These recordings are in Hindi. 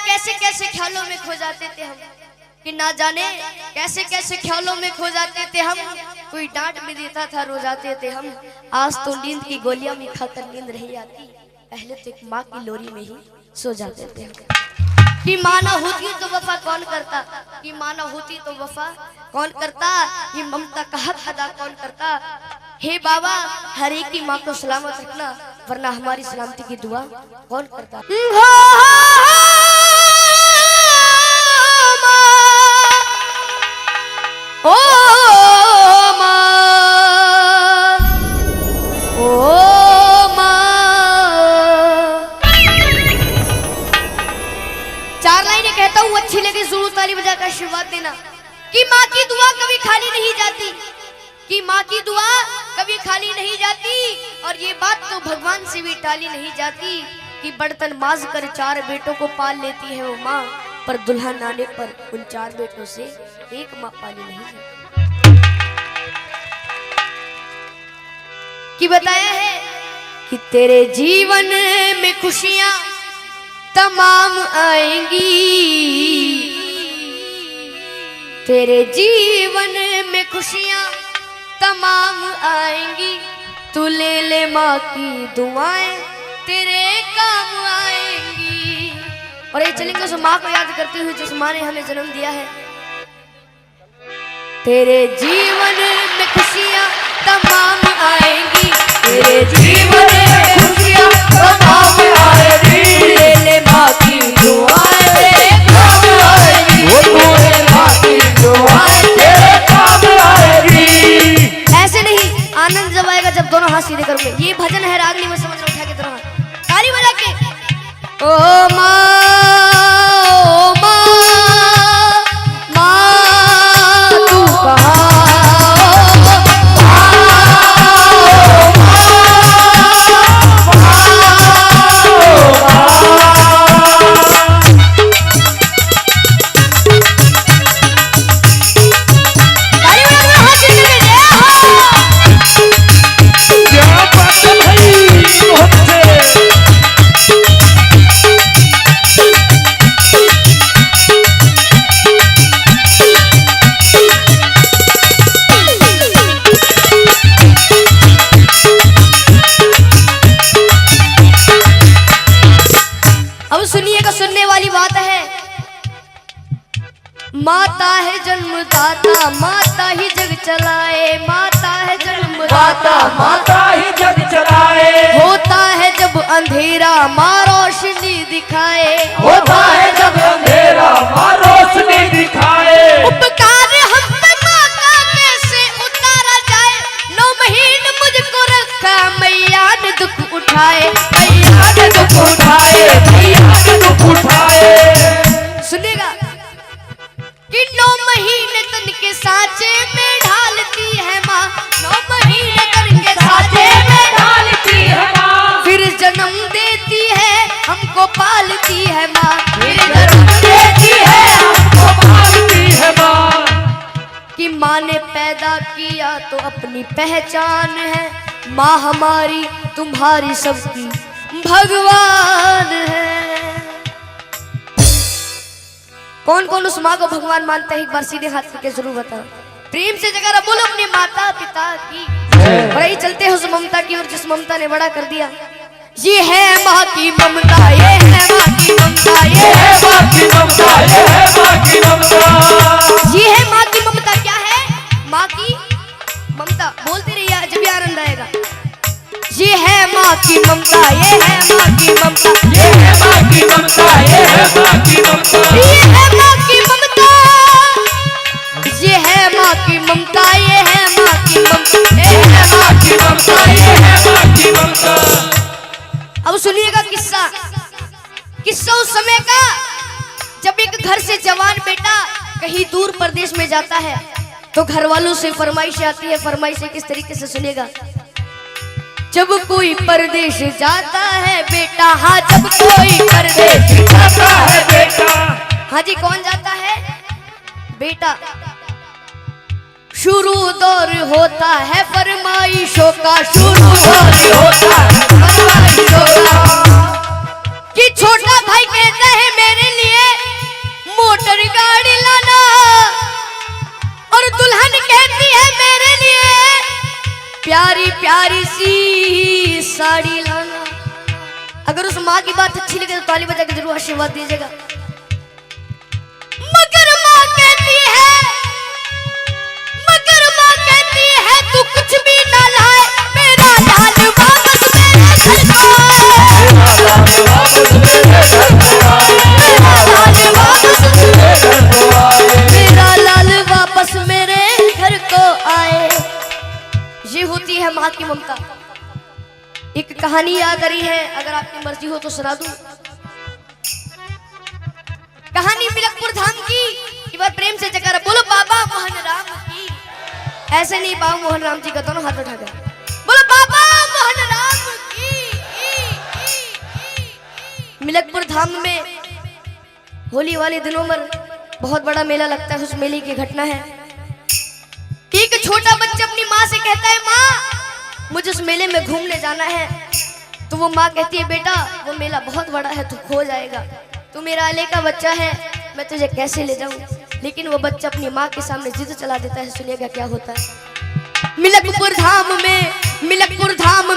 कैसे कैसे ख्यालों में खो जाते थे हम, कि ना जाने कैसे कैसे ख्यालों में खो जाते थे हम। कोई डांट भी देता था, रो जाते थे हम। आज तो नींद की गोलियां भी खाकर नींद नहीं आती, पहले तो एक माँ की लोरी में ही सो जाते थे हम। कि माँ ना होती तो वफा कौन करता, कि माँ ना होती तो वफा कौन करता, कि ममता का हक अदा कौन करता। हे बाबा, हर एक की माँ को सलामत रखना, वरना हमारी सलामती की दुआ कौन करता। ओ माँ, ओ माँ। चार लाइनें कहता हूँ, अच्छी लगे जरूर ताली बजाकर आशीर्वाद देना। कि माँ की दुआ कभी खाली नहीं जाती, कि माँ की दुआ कभी खाली नहीं जाती। और ये बात तो भगवान से भी टाली नहीं जाती, कि बर्तन माज कर 4 बेटों को पाल लेती है वो माँ, पर दुल्हन आने पर उन 4 बेटों से एक माँ पाली नहीं जाती। कि बताया है कि तेरे जीवन में खुशियां तमाम आएंगी, तेरे जीवन में खुशियां तमाम आएंगी। तू ले ले माँ की दुआएं, तेरे काम आएंगी। और ये चलेंगे उस माँ को याद करते हुए जिस माँ ने हमें जन्म दिया है। तेरे जीवन में खुशियां तमाम आएंगी, तेरे जीवन में खुशियां तमाम आएंगी। ले ले माँ की दुआएं, तेरे काम आएंगी। ले ले माँ की दुआएं, तेरे काम आएंगी। ऐसे नहीं, आनंद जब आएगा जब दोनों हाथ सीधे करोगे। ये भजन है, रागनी में समझ लो, उठा के दोनों हाथ ताली बजा के। ओ माँ, ओ माँ, माँ तू कहाँ। माता है जन्मदाता, माता ही जग चलाए। माता है जन्मदाता, माता ही जग चलाए। होता है जब अंधेरा माँ रोशनी दिखाए। होता है जब अंधेरा माँ रोशनी दिखाए। उपकार हम पे माँ का कैसे उतारा जाए। 9 महीने मुझको रखा मैया ने दुख उठाए, मैया ने दुख उठाए, मैया ने दुख उठाए। सुनिएगा कि 9 महीने तन के सांचे में ढालती है माँ। 9 महीने तन के सांचे में ढालती है माँ। फिर जन्म देती है हमको पालती है माँ। फिर जन्म देती है हमको पालती है माँ। कि माँ ने पैदा किया तो अपनी पहचान है। माँ हमारी तुम्हारी सबकी भगवान है। कौन कौन उस माँ को भगवान मानता है, एक बार सीधे हाथ करके जरूर बताओ। प्रेम से जगह बोलो अपने माता पिता की। और यही चलते हैं उस ममता की ओर जिस ममता ने बड़ा कर दिया। ये है माँ की ममता, ये है माँ की ममता, ये है माँ की ममता, ये है माँ की ममता। ये है माँ की ममता। क्या है माँ की ममता? बोलते रहिए जब भी आनंद आएगा। ये है माँ की ममता, ये है माँ की ममता, ये है माँ की ममता, ये है माँ की ममता, ये है माँ की ममता, ये है माँ की ममता, ये है माँ की ममता, ये है माँ की ममता, ये है माँ की ममता। अब सुनिएगा किस्सा। किस्सा उस समय का जब एक घर से जवान बेटा कहीं दूर प्रदेश में जाता है तो घर वालों से फरमाइश आती है। फरमाइश किस तरीके से सुनेगा। जब कोई परदेश जाता है बेटा, हाँ जब कोई परदेश जाता है बेटा, हाँ जी कौन जाता है बेटा। शुरू दौर होता है फरमाइशों का, शुरू दौर होता है फरमाइशों का। कि छोटा भाई कहता है मेरे लिए प्यारी सी साड़ी लाना। अगर उस माँ की बात अच्छी लगे तो ताली बजा के जरूर आशीर्वाद दीजिएगा। मगर माँ कहती है तू कुछ भी ना लाए, मेरा लाल वापस मेरे घर को आए, मेरा लाल वापस मेरे घर को आए। ये होती है माँ की ममता। एक कहानी याद आ रही है, अगर आपकी मर्जी हो तो सुना दूं। कहानी मिलकपुर धाम की। एक बार प्रेम से जयकारा बोलो बाबा मोहन राम की। ऐसे नहीं, बाबा मोहन राम जी का दोनों हाथ उठा कर बोलो बाबा मोहन राम की। मिलकपुर धाम में होली वाले दिनों में बहुत बड़ा मेला लगता है। उस मेले की घटना है, एक छोटा बच्चा अपनी माँ से कहता है माँ मुझे उस मेले में घूमने जाना है। तो वो माँ कहती है बेटा वो मेला बहुत बड़ा है, तू खो जाएगा, तू मेरा अले का बच्चा है, मैं तुझे कैसे ले जाऊं। लेकिन वो बच्चा अपनी माँ के सामने जिद चला देता है। सुनिएगा क्या होता है। मिलकपुर धाम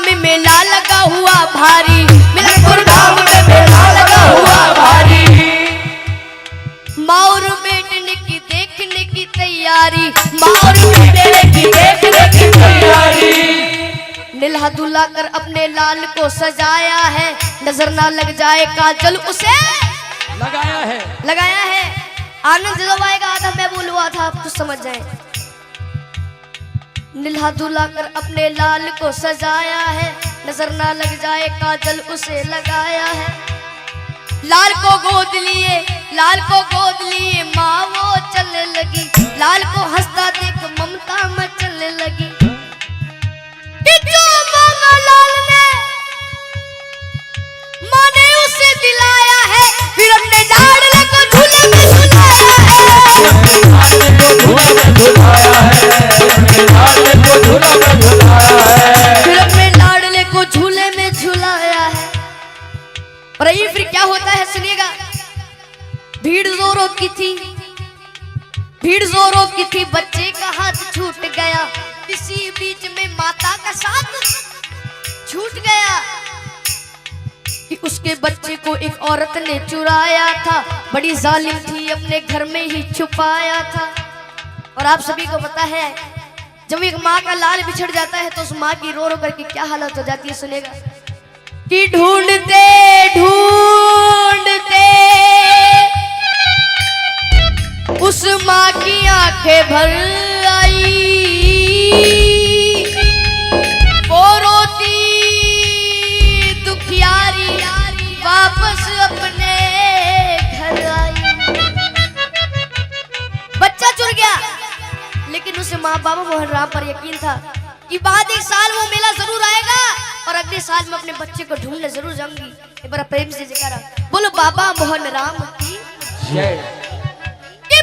में मेला लगा हुआ भारी, मिलकपुर धाम में मेला लगा हुआ भारी। माँ और बेटने की देखने की तैयारी, माँ और बेटने की देखने की तैयारी। निल्हा दुल्हा कर अपने लाल को सजाया है, नजर ना लग जाए काजल उसे लगाया है। आनंद जब आएगा आधा मैं बोलूआ था, आप तो समझ जाए। निल्हा दुल्हा कर अपने लाल को सजाया है, नजर ना लग जाए काजल उसे लगाया है। लाल को गोद लिए माँ वो चलने लगी, लाल को हंसता देख ममता मचलने लगी। कि जो मांगा लाल ने माँ ने उसे दिलाया है, फिर अपने लाडले को झूले में झुलाया है, फिर अपने लाडले को झूले में झुलाया है। और ये फिर क्या होता है सुनिएगा। भीड़ जोरों की थी, बच्चे का हाथ छूट गया, इसी बीच में माता का साथ छूट गया। कि उसके बच्चे को एक औरत ने चुराया था, बड़ी जालिम थी, अपने घर में ही छुपाया था। और आप सभी को पता है जब एक माँ का लाल बिछड़ जाता है तो उस माँ की रो रो करके क्या हालत हो जाती है। सुनेगा कि ढूंढते उस माँ की आंखें भर आई, वो रोती दुखियारी वापस अपने घर आई। बच्चा चुर गया, लेकिन उसे माँ बाबा मोहन राम पर यकीन था कि बाद एक साल वो मेला जरूर आएगा और अगले साल मैं अपने बच्चे को ढूंढने जरूर जाऊंगी। एक बार प्रेम से जयकारा बोलो बाबा मोहन राम की जय।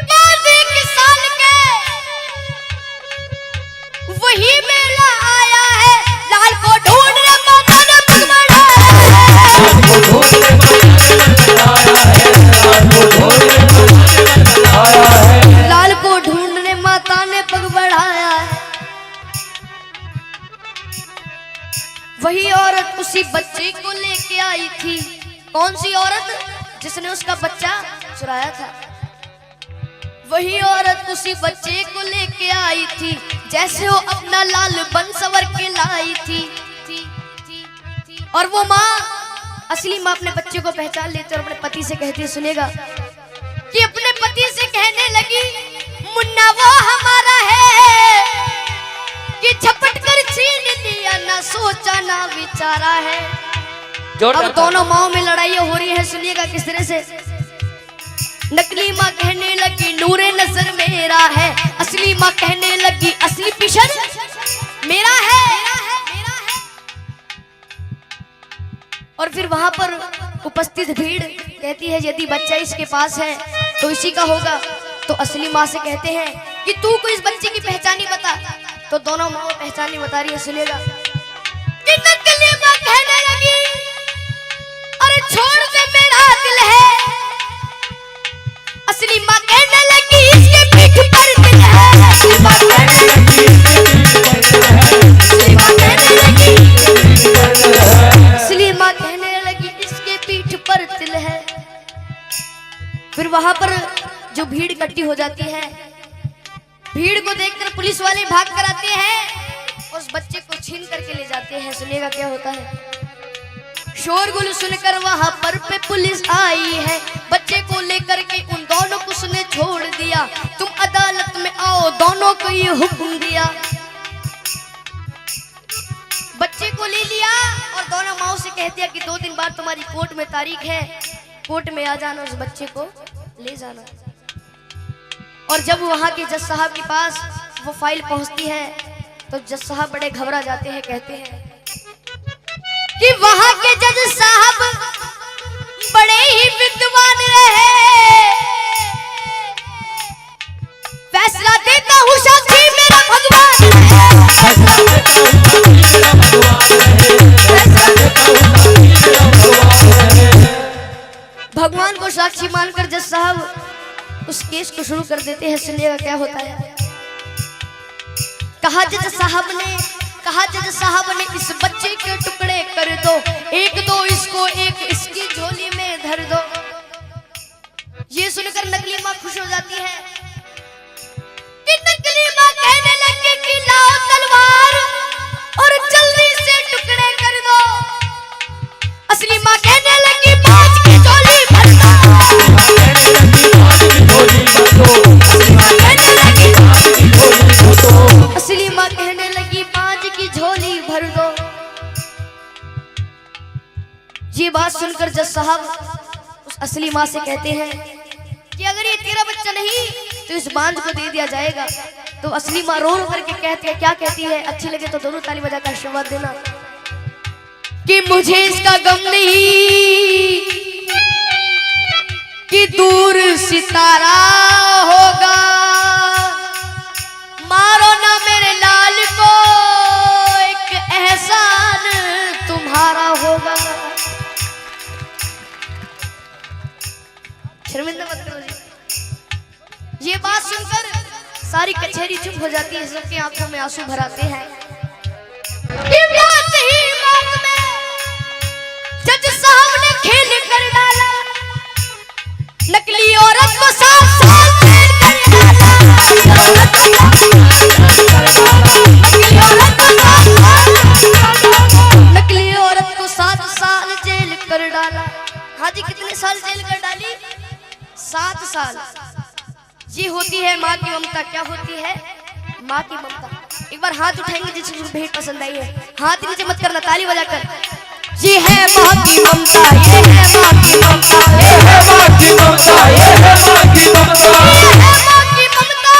बाद एक साल के वही मेला आया है, लाल को ढूंढने माता ने पग बढ़ाया है, लाल को ढूंढने माता ने पग बढ़ाया है। वही औरत उसी बच्चे को लेके आई थी। कौन सी औरत? जिसने उसका बच्चा चुराया था। वही औरत उसी बच्चे को लेके आई थी, जैसे वो अपना लाल बन सवर के लाई थी। और वो माँ, असली माँ अपने बच्चे को पहचान लेती और अपने पति से कहती है, सुनेगा कि अपने पति से कहने लगी मुन्ना वो हमारा है कि झपट कर छीन लिया, ना सोचा ना विचारा है। अब दोनों माओं में लड़ाइयाँ हो रही है। सुनिएगा किस तरह से। नकली माँ कहने लगी नूरे नजर मेरा है, असली माँ कहने लगी असली पिशन मेरा है। और फिर वहां पर उपस्थित भीड़ कहती है यदि बच्चा इसके पास है तो इसी का होगा। तो असली माँ से कहते हैं कि तू को इस बच्चे की पहचानी बता। तो दोनों माँ पहचानी बता रही है। सुनेगा कि नकली माँ कहने लगी अरे छोड़ दे मेरा दिल है, असली माँ कहने लगी इसके पीठ पर दिल है, असली माँ कहने लगी फिर वहां पर जो भीड़ इकट्ठी हो जाती है, भीड़ को देखकर पुलिस वाले भाग कर आते हैं, उस बच्चे को छीन करके ले जाते हैं। सुनिएगा क्या होता है। शोरगुल सुनकर वहां पर पे पुलिस आई है, बच्चे को लेकर के उन दोनों को उसने छोड़ दिया। तुम अदालत में आओ, दोनों को ये हुक्म दिया। बच्चे को ले लिया और दोनों माओ से कह दिया कि 2 दिन बाद तुम्हारी कोर्ट में तारीख है, कोर्ट में आ जाना, उस बच्चे को ले जाना। और जब वहां के जज साहब के पास वो फाइल पहुंचती है तो जज साहब बड़े घबरा जाते हैं, कहते हैं कि वहां के जज साहब बड़े ही विद्वान रहे, फैसला देता हूं साक्षी मेरा भगवान भगवान को साक्षी मानकर जज साहब उस केस को शुरू कर देते हैं। सुनिएगा क्या होता है। कहा जज साहब ने इस बच्चे के टुकड़े कर दो, एक दो इसको, एक इसकी झोली में धर दो। ये सुनकर नकली माँ खुश हो जाती है कि नकली माँ कहने लगी कि लाओ तलवार और जल्दी से टुकड़े कर दो। असली माँ कहने लगी बाज की झोली भर दो। असली माँ कहने लगी बाज की झोली भर दो। ये बात सुनकर जज साहब उस असली माँ से कहते हैं कि अगर ये तेरा बच्चा नहीं तो इस बांझ को दे दिया जाएगा। तो असली माँ रो रो करके कहती है, क्या कहती है, अच्छी लगे तो दोनों ताली बजाकर आशीर्वाद देना कि मुझे इसका गम नहीं कि दूर सितारा होगा, मारो ना मेरे लाल को, एक एहसान तुम्हारा होगा। शर्मिंदा मत करो जी। ये बात सुनकर सारी कचहरी चुप हो जाती है, सबकी आंखों में आंसू भर आते हैं। जज साहब ने खेल कर डाला, नकली औरत को 7 साल जेल कर डाला। नकली औरत को 7 साल जेल कर डाला। हाँ जी, कितने साल जेल कर डाली? 7 साल। ये होती है माँ की ममता। क्या होती है? माँ की ममता। एक बार हाथ उठाएंगे जिसको भेंट पसंद आई है, हाथ नीचे मत करना, ताली बजाकर। ये है माँ की ममता, ये है माँ की ममता, ये है माँ की ममता, ये है माँ की ममता, ये है माँ की ममता,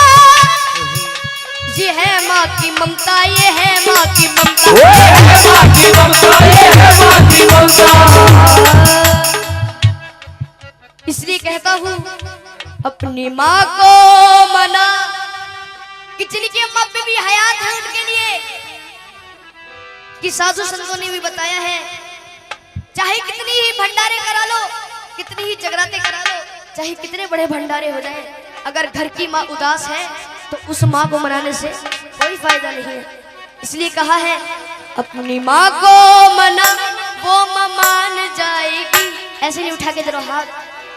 ये है माँ की ममता, ये है माँ की ममता, ये है माँ की ममता। इसलिए कहता हूँ अपनी माँ को मना कि जिनकी अम्मा पे भी हयात है उनके लिए, कि साधु संतों ने भी बताया है, चाहे कितनी ही भंडारे करा लो, कितनी ही जगराते करा लो, चाहे कितने बड़े भंडारे हो जाए, अगर घर की माँ उदास है तो उस माँ को मनाने से कोई फायदा नहीं है। इसलिए कहा है अपनी माँ को मना, वो माँ मान जाएगी। ऐसे नहीं उठा के जरा हाथ,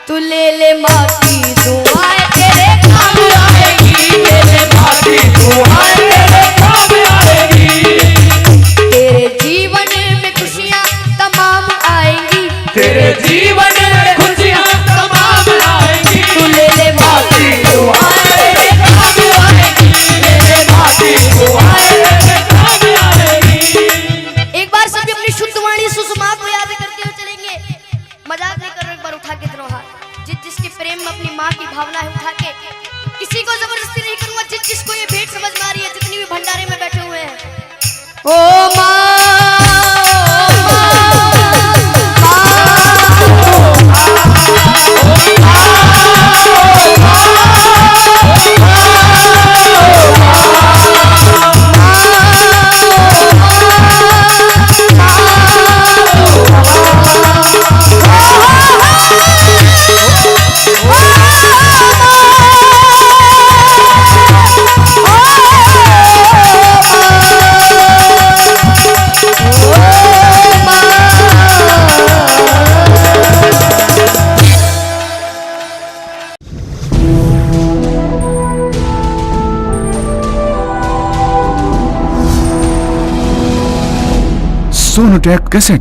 तू ले ले माँ की दुआएं तेरे काम आएगी, ले ले माँ की दुआएं तेरे काम आएगी। तेरे जीवन में खुशियाँ तमाम आएंगी, तेरे जीवन में खुशियाँ तमाम आएंगी। तू ले ले माँ की दुआएं तेरे काम आएगी, ले ले माँ की दुआएं तेरे काम आएगी। एक बार सभी अपनी शुद्ध वाणी सुषमा को याद करते हुए चलेंगे। मजाक नहीं कर रहे, एक बार उठा के दोनों हाथ। जिसके प्रेम में अपनी माँ की भावना है उठा के, किसी को जबरदस्ती नहीं करूंगा। जिसको ये भेंट समझ में आ रही है, जितनी भी भंडारे में बैठे हुए हैं, ओ माँ सोनोटेक कैसेट।